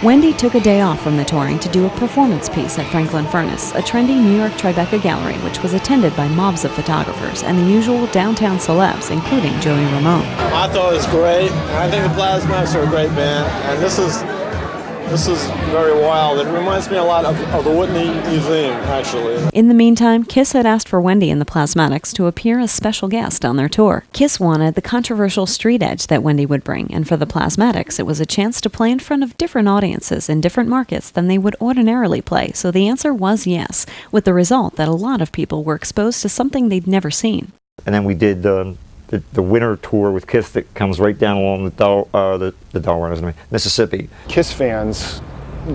Wendy took a day off from the touring to do a performance piece at Franklin Furnace, a trendy New York Tribeca gallery which was attended by mobs of photographers and the usual downtown celebs, including Joey Ramone. I thought it was great, and I think the Plasmatics are a great band, and this is very wild. It reminds me a lot of the Whitney Museum, actually. In the meantime, Kiss had asked for Wendy and the Plasmatics to appear as special guest on their tour. Kiss wanted the controversial street edge that Wendy would bring, and for the Plasmatics, it was a chance to play in front of different audiences in different markets than they would ordinarily play, so the answer was yes, with the result that a lot of people were exposed to something they'd never seen. And then we did the winter tour with Kiss that comes right down along the Mississippi. Kiss fans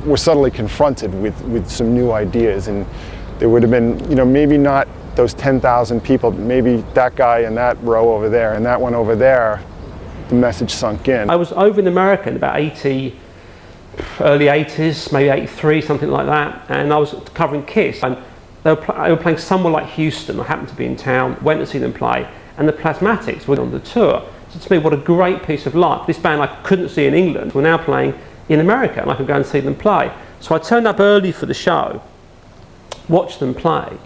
were suddenly confronted with some new ideas, and there would have been, maybe not those 10,000 people, but maybe that guy in that row over there and that one over there, the message sunk in. I was over in America in about early 80s, maybe 83, something like that, and I was covering Kiss, and they were playing somewhere like Houston. I happened to be in town, went to see them play, and the Plasmatics were on the tour. So to me, what a great piece of luck. This band I couldn't see in England were now playing in America, and I could go and see them play. So I turned up early for the show, watched them play,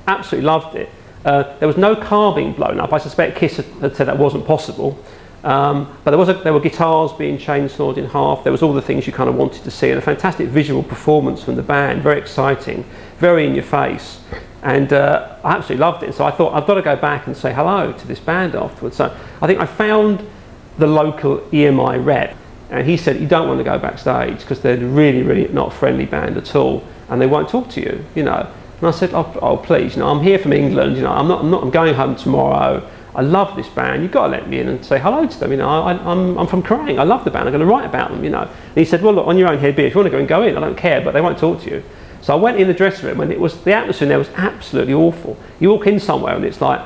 absolutely loved it. There was no car being blown up. I suspect Kiss had said that wasn't possible. But there were guitars being chainsawed in half. There was all the things you kind of wanted to see, and a fantastic visual performance from the band, very exciting, very in your face. And I absolutely loved it. So I thought, I've got to go back and say hello to this band afterwards. So I think I found the local EMI rep, and he said, you don't want to go backstage because they're really, really not a friendly band at all, and they won't talk to you, And I said, oh please, I'm here from England, I'm going home tomorrow. I love this band. You've got to let me in and say hello to them. I'm from Kang. I love the band. I'm going to write about them. And he said, well, look, on your own head, if you want to go in, I don't care, but they won't talk to you. So I went in the dressing room, and the atmosphere in there was absolutely awful. You walk in somewhere, and it's like,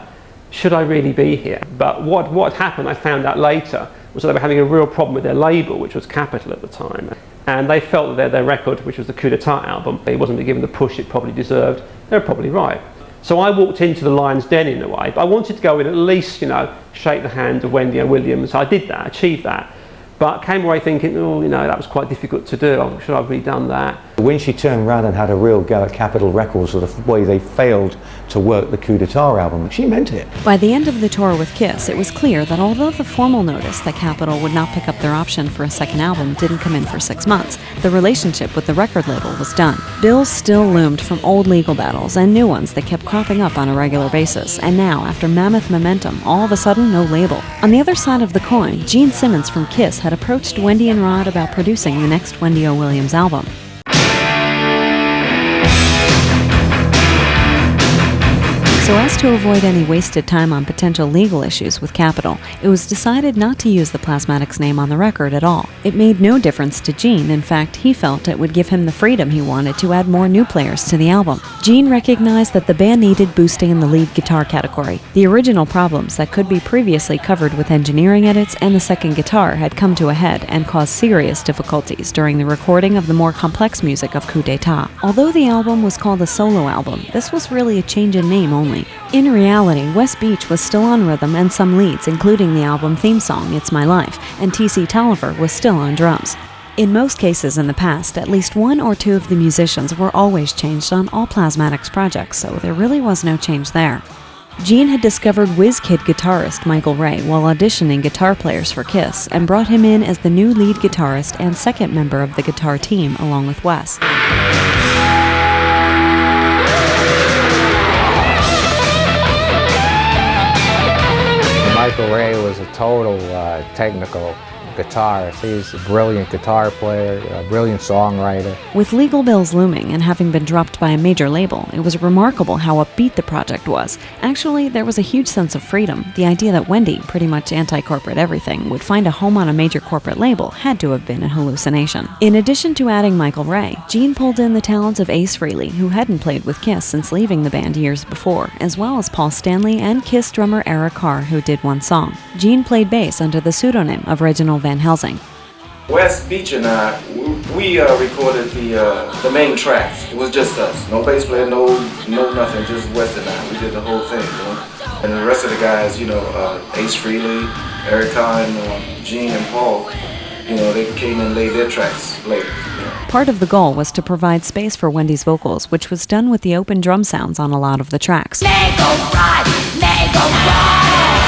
should I really be here? But what happened, I found out later, was that they were having a real problem with their label, which was Capitol at the time. And they felt that their record, which was the Coup d'etat album, it wasn't given the push it probably deserved. They were probably right. So I walked into the Lion's Den in a way, but I wanted to go in at least, shake the hand of Wendy O. Williams. I did that, achieved that. But came away thinking, that was quite difficult to do. I'm sure I've really done that. When she turned around and had a real go at Capitol Records for the way they failed to work the Coup d'etat album, she meant it. By the end of the tour with Kiss, it was clear that although the formal notice that Capitol would not pick up their option for a second album didn't come in for 6 months, the relationship with the record label was done. Bills still loomed from old legal battles and new ones that kept cropping up on a regular basis, and now, after Mammoth Momentum, all of a sudden no label. On the other side of the coin, Gene Simmons from Kiss had approached Wendy and Rod about producing the next Wendy O. Williams album. So as to avoid any wasted time on potential legal issues with Capitol, it was decided not to use the Plasmatics name on the record at all. It made no difference to Gene. In fact, he felt it would give him the freedom he wanted to add more new players to the album. Gene recognized that the band needed boosting in the lead guitar category. The original problems that could be previously covered with engineering edits and the second guitar had come to a head and caused serious difficulties during the recording of the more complex music of Coup d'etat. Although the album was called a solo album, this was really a change in name only. In reality, Wes Beach was still on rhythm and some leads, including the album theme song, It's My Life, and T.C. Tolliver was still on drums. In most cases in the past, at least one or two of the musicians were always changed on all Plasmatics projects, so there really was no change there. Gene had discovered WizKid guitarist Michael Ray while auditioning guitar players for Kiss, and brought him in as the new lead guitarist and second member of the guitar team along with Wes. Michael Ray was a total technical guitarist. He's a brilliant guitar player, a brilliant songwriter. With legal bills looming and having been dropped by a major label, it was remarkable how upbeat the project was. Actually, there was a huge sense of freedom. The idea that Wendy, pretty much anti-corporate everything, would find a home on a major corporate label had to have been a hallucination. In addition to adding Michael Ray, Gene pulled in the talents of Ace Frehley, who hadn't played with Kiss since leaving the band years before, as well as Paul Stanley and Kiss drummer Eric Carr, who did one song. Gene played bass under the pseudonym of Reginald Van Helsing. Wes Beach and I, we recorded the main tracks. It was just us. No bass player, no nothing, just Wes and I. We did the whole thing, And the rest of the guys, Ace Frehley, Eric Carr, and Gene and Paul, they came and laid their tracks later. Part of the goal was to provide space for Wendy's vocals, which was done with the open drum sounds on a lot of the tracks. May go right, may go wrong.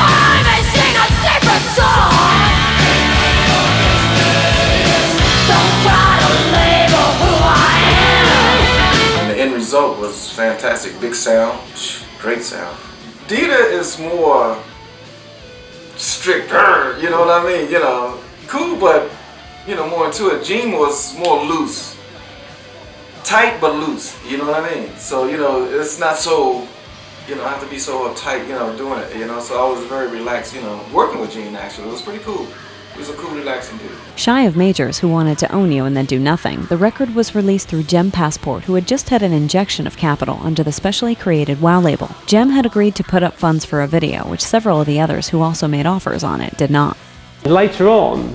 I may sing a different song. Don't try to label who I am. And the end result was fantastic. Big sound, great sound. Dita is more stricter, you know what I mean? You know, cool, but you know, more into it. Gene was more loose. Tight but loose, you know what I mean? So, you know, it's not so, you know, I have to be so uptight, you know, doing it, you know, so I was very relaxed, you know, working with Gene actually. It was pretty cool. He was a cool, relaxing dude. Shy of majors who wanted to own you and then do nothing, the record was released through Gem Passport, who had just had an injection of capital under the specially created WOW label. Gem had agreed to put up funds for a video, which several of the others who also made offers on it did not. Later on,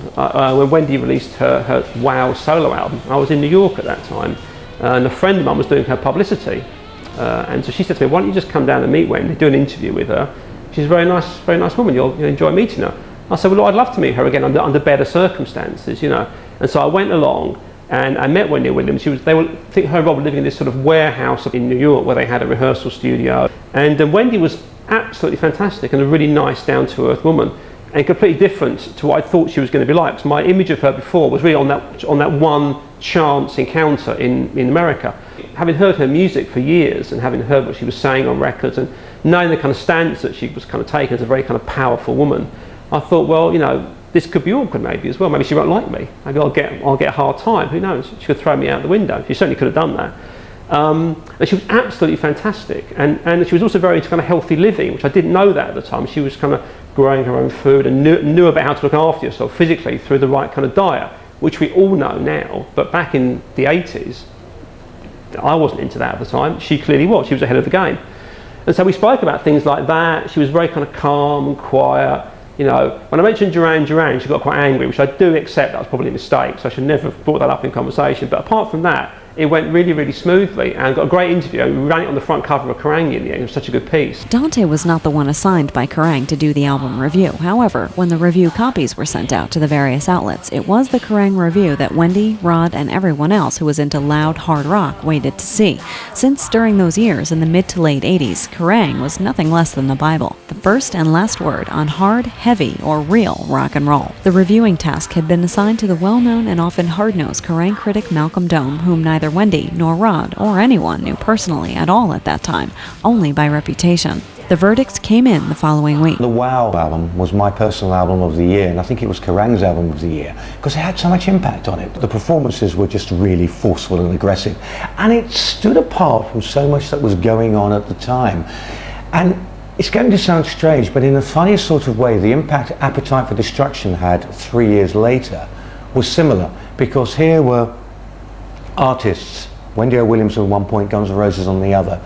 when Wendy released her WOW solo album, I was in New York at that time, and a friend of mine was doing her publicity. And so she said to me, why don't you just come down and meet Wendy, do an interview with her. She's a very nice woman, you'll enjoy meeting her. I said, well, I'd love to meet her again under better circumstances, you know. And so I went along and I met Wendy Williams. I think her and Rob were living in this sort of warehouse in New York where they had a rehearsal studio. And Wendy was absolutely fantastic and a really nice, down-to-earth woman, and completely different to what I thought she was going to be like. Because my image of her before was really on that one chance encounter in America. Having heard her music for years and having heard what she was saying on records and knowing the kind of stance that she was kind of taking as a very kind of powerful woman, I thought, well, you know, this could be awkward maybe as well. Maybe she won't like me. Maybe I'll get a hard time. Who knows? She could throw me out the window. She certainly could have done that. And she was absolutely fantastic. And she was also very into kind of healthy living, which I didn't know that at the time. She was kind of growing her own food and knew about how to look after yourself physically through the right kind of diet, which we all know now. But back in the 80s, I wasn't into that at the time. She clearly was. She was ahead of the game. And so we spoke about things like that. She was very kind of calm and quiet. You know, when I mentioned Duran Duran, she got quite angry, which I do accept that was probably a mistake, so I should never have brought that up in conversation. But apart from that, it went really, really smoothly and got a great interview. We ran it on the front cover of Kerrang in the end. It was such a good piece. Dante was not the one assigned by Kerrang to do the album review. However, when the review copies were sent out to the various outlets, it was the Kerrang review that Wendy, Rod, and everyone else who was into loud, hard rock waited to see. Since during those years, in the mid to late 80s, Kerrang was nothing less than the Bible, the first and last word on hard, heavy, or real rock and roll. The reviewing task had been assigned to the well-known and often hard-nosed Kerrang critic Malcolm Dome, whom neither Wendy nor Rod or anyone knew personally at all at that time, only by reputation. The verdicts came in the following week. The WOW album was my personal album of the year, and I think it was Kerrang's album of the year because it had so much impact on it. The performances were just really forceful and aggressive, and it stood apart from so much that was going on at the time. And it's going to sound strange, but in the funniest sort of way, the impact Appetite for Destruction had 3 years later was similar, because here were artists, Wendy O Williams at one point, Guns N' Roses on the other,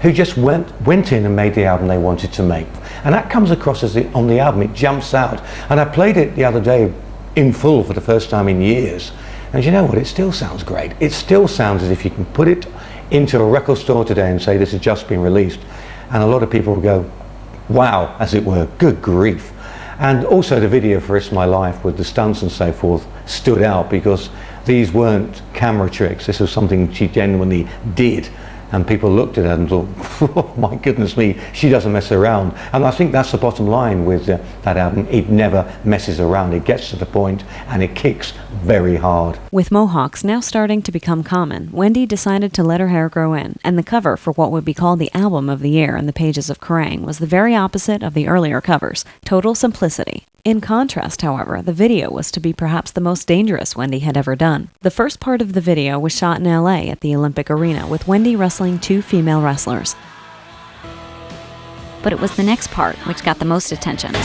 who just went in and made the album they wanted to make. And that comes across as on the album, it jumps out. And I played it the other day in full for the first time in years. And you know what, it still sounds great. It still sounds as if you can put it into a record store today and say this has just been released. And a lot of people will go, wow, as it were, good grief. And also the video for It's My Life with the stunts and so forth stood out because these weren't camera tricks. This was something she genuinely did. And people looked at her and thought, oh my goodness me, she doesn't mess around. And I think that's the bottom line with that album. It never messes around. It gets to the point and it kicks very hard. With mohawks now starting to become common, Wendy decided to let her hair grow in, and the cover for what would be called the album of the year in the pages of Kerrang was the very opposite of the earlier covers, total simplicity. In contrast, however, the video was to be perhaps the most dangerous Wendy had ever done. The first part of the video was shot in LA at the Olympic Arena with Wendy wrestling two female wrestlers. But it was the next part which got the most attention.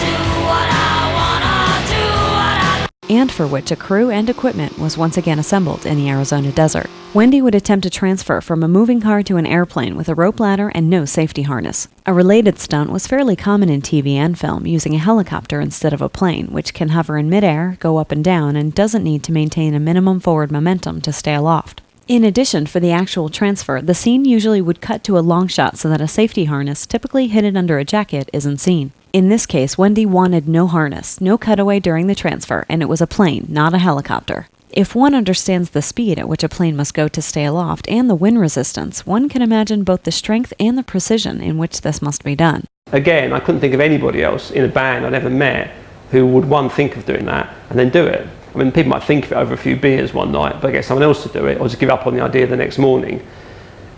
And for which a crew and equipment was once again assembled in the Arizona desert. Wendy would attempt to transfer from a moving car to an airplane with a rope ladder and no safety harness. A related stunt was fairly common in TV and film, using a helicopter instead of a plane, which can hover in midair, go up and down, and doesn't need to maintain a minimum forward momentum to stay aloft. In addition, for the actual transfer, the scene usually would cut to a long shot so that a safety harness, typically hidden under a jacket, isn't seen. In this case, Wendy wanted no harness, no cutaway during the transfer, and it was a plane, not a helicopter. If one understands the speed at which a plane must go to stay aloft and the wind resistance, one can imagine both the strength and the precision in which this must be done. Again, I couldn't think of anybody else in a band I'd ever met who would, one, think of doing that and then do it. I mean, people might think of it over a few beers one night, but get someone else to do it, or just give up on the idea the next morning.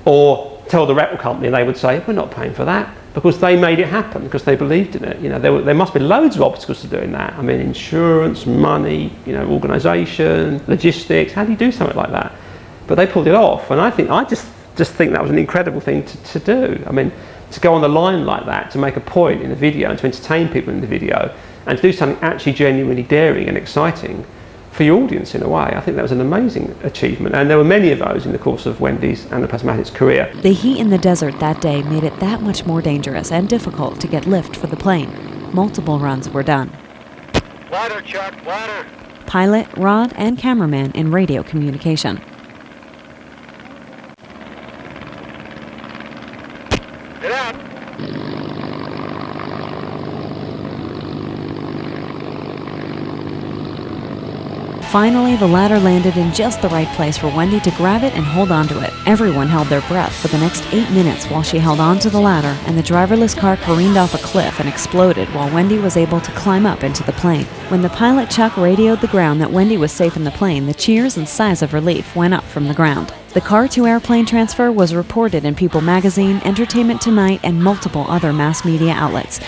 Or tell the record company and they would say, we're not paying for that, because they made it happen, because they believed in it. You know, there must be loads of obstacles to doing that. I mean, insurance, money, you know, organisation, logistics. How do you do something like that? But they pulled it off, and I just think that was an incredible thing to do. I mean, to go on the line like that, to make a point in a video and to entertain people in the video, and to do something actually genuinely daring and exciting for your audience in a way. I think that was an amazing achievement, and there were many of those in the course of Wendy's and the Plasmatics career. The heat in the desert that day made it that much more dangerous and difficult to get lift for the plane. Multiple runs were done. Ladder, Chuck, ladder. Pilot, rod, and cameraman in radio communication. Get out. Finally, the ladder landed in just the right place for Wendy to grab it and hold onto it. Everyone held their breath for the next 8 minutes while she held onto the ladder, and the driverless car careened off a cliff and exploded while Wendy was able to climb up into the plane. When the pilot Chuck radioed the ground that Wendy was safe in the plane, the cheers and sighs of relief went up from the ground. The car-to-airplane transfer was reported in People magazine, Entertainment Tonight, and multiple other mass media outlets.